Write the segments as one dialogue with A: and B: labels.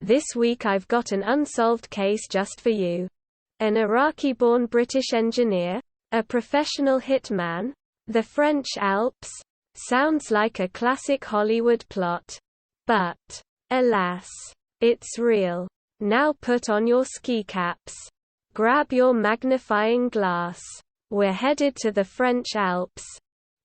A: This week I've got an unsolved case just for you. An Iraqi-born British engineer? A professional hitman? The French Alps? Sounds like a classic Hollywood plot. But, alas, it's real. Now put on your ski caps. Grab your magnifying glass. We're headed to the French Alps.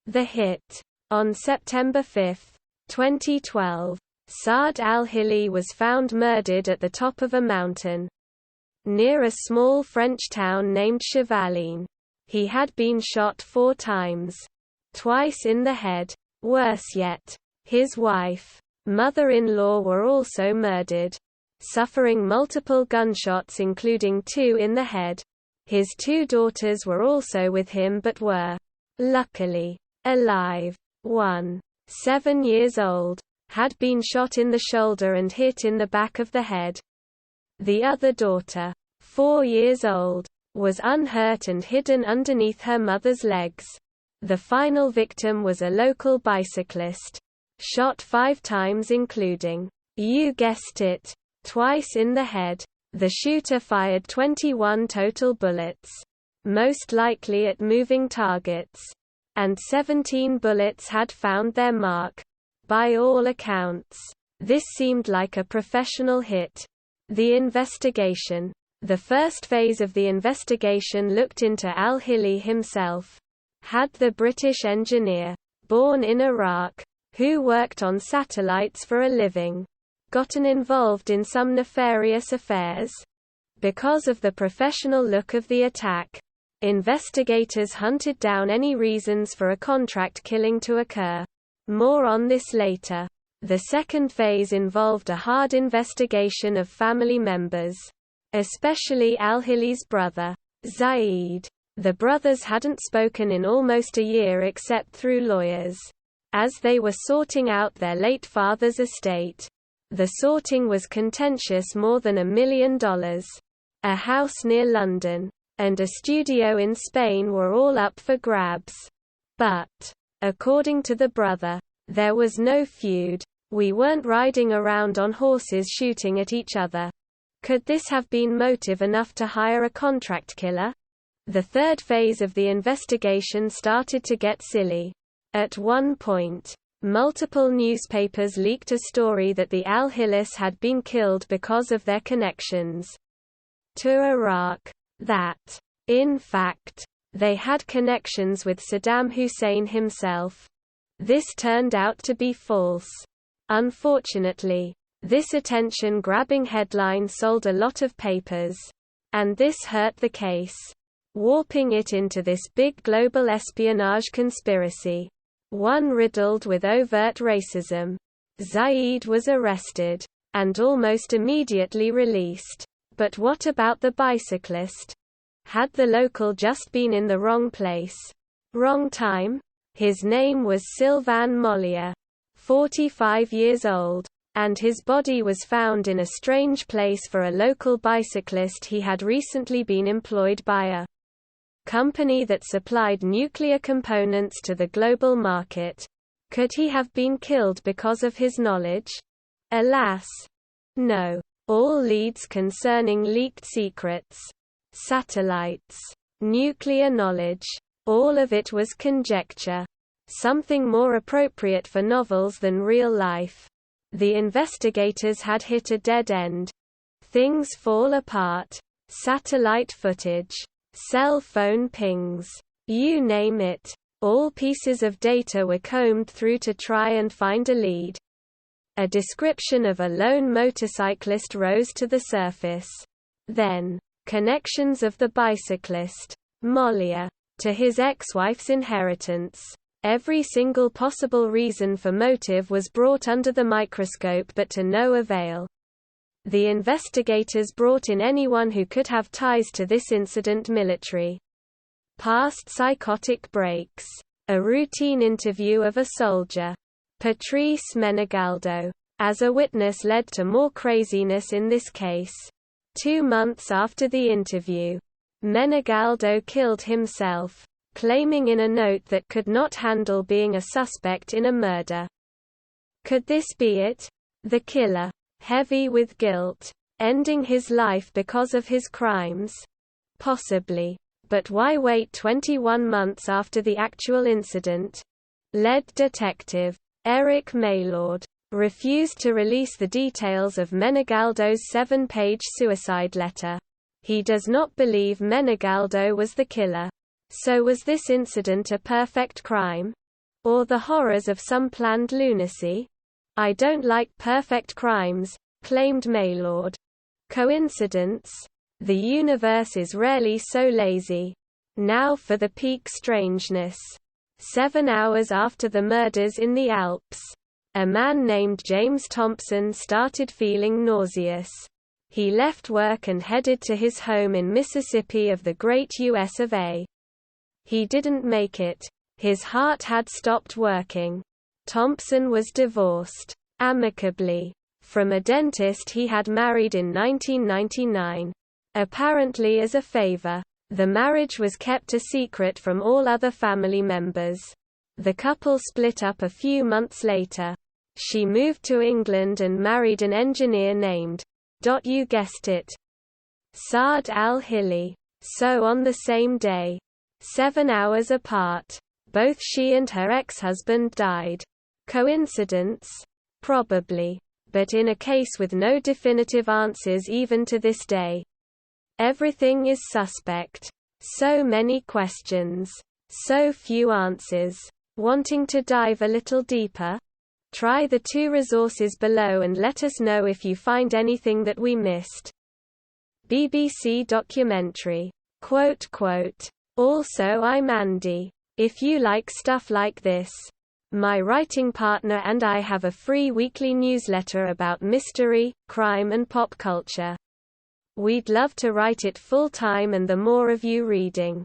A: The hit. On September 5, 2012, Saad Al-Hilli was found murdered at the top of a mountain near a small French town named Chevaline. He had been shot 4 times. Twice in the head. Worse yet, his wife, mother-in-law were also murdered, suffering multiple gunshots including 2 in the head. His 2 daughters were also with him but were, luckily, alive. One, 7 years old, had been shot in the shoulder and hit in the back of the head. The other daughter, 4 years old, was unhurt and hidden underneath her mother's legs. The final victim was a local bicyclist, shot 5 times including, you guessed it, twice in the head. The shooter fired 21 total bullets, most likely at moving targets, and 17 bullets had found their mark. By all accounts, this seemed like a professional hit. The investigation. The first phase of the investigation looked into Al-Hilli himself. Had the British engineer, born in Iraq, who worked on satellites for a living, gotten involved in some nefarious affairs? Because of the professional look of the attack, investigators hunted down any reasons for a contract killing to occur. More on this later. The second phase involved a hard investigation of family members, especially Al-Hilli's brother, Zaid. The brothers hadn't spoken in almost a year except through lawyers, as they were sorting out their late father's estate. The sorting was contentious. More than $1 million, a house near London, and a studio in Spain were all up for grabs. But, according to the brother, there was no feud. We weren't riding around on horses shooting at each other. Could this have been motive enough to hire a contract killer? The third phase of the investigation started to get silly. At one point, multiple newspapers leaked a story that the Al-Hillis had been killed because of their connections to Iraq. That, in fact, they had connections with Saddam Hussein himself. This turned out to be false. Unfortunately, this attention-grabbing headline sold a lot of papers. And this hurt the case, warping it into this big global espionage conspiracy, one riddled with overt racism. Zaid was arrested, and almost immediately released. But what about the bicyclist? Had the local just been in the wrong place? Wrong time? His name was Sylvain Mollier, 45 years old, and his body was found in a strange place for a local bicyclist. He had recently been employed by a company that supplied nuclear components to the global market. Could he have been killed because of his knowledge? Alas, no. All leads concerning leaked secrets, satellites, nuclear knowledge, all of it was conjecture. Something more appropriate for novels than real life. The investigators had hit a dead end. Things fall apart. Satellite footage, cell phone pings, you name it. All pieces of data were combed through to try and find a lead. A description of a lone motorcyclist rose to the surface. Then, connections of the bicyclist, Mollier, to his ex-wife's inheritance. Every single possible reason for motive was brought under the microscope but to no avail. The investigators brought in anyone who could have ties to this incident: military, past psychotic breaks, a routine interview of a soldier, Patrice Menegaldo, as a witness led to more craziness in this case. 2 months after the interview, Menegaldo killed himself, claiming in a note that could not handle being a suspect in a murder. Could this be it? The killer, Heavy with guilt. Ending his life because of his crimes? Possibly. But why wait 21 months after the actual incident? Lead detective Eric Maylord refused to release the details of Menegaldo's 7-page suicide letter. He does not believe Menegaldo was the killer. So was this incident a perfect crime? Or the horrors of some planned lunacy? I don't like perfect crimes, claimed Maylord. Coincidence? The universe is rarely so lazy. Now for the peak strangeness. 7 hours after the murders in the Alps, a man named James Thompson started feeling nauseous. He left work and headed to his home in Mississippi of the great US of A. He didn't make it. His heart had stopped working. Thompson was divorced. Amicably. From a dentist he had married in 1999. Apparently as a favor. The marriage was kept a secret from all other family members. The couple split up a few months later. She moved to England and married an engineer named, you guessed it, Saad Al-Hilli. So on the same day, 7 hours apart, both she and her ex-husband died. Coincidence? Probably. But in a case with no definitive answers even to this day. Everything is suspect. So many questions. So few answers. Wanting to dive a little deeper? Try the 2 resources below and let us know if you find anything that we missed. BBC documentary. Also I'm Andy. If you like stuff like this. My writing partner and I have a free weekly newsletter about mystery, crime and pop culture. We'd love to write it full-time, and the more of you reading,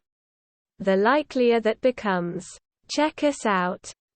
A: the likelier that becomes. Check us out.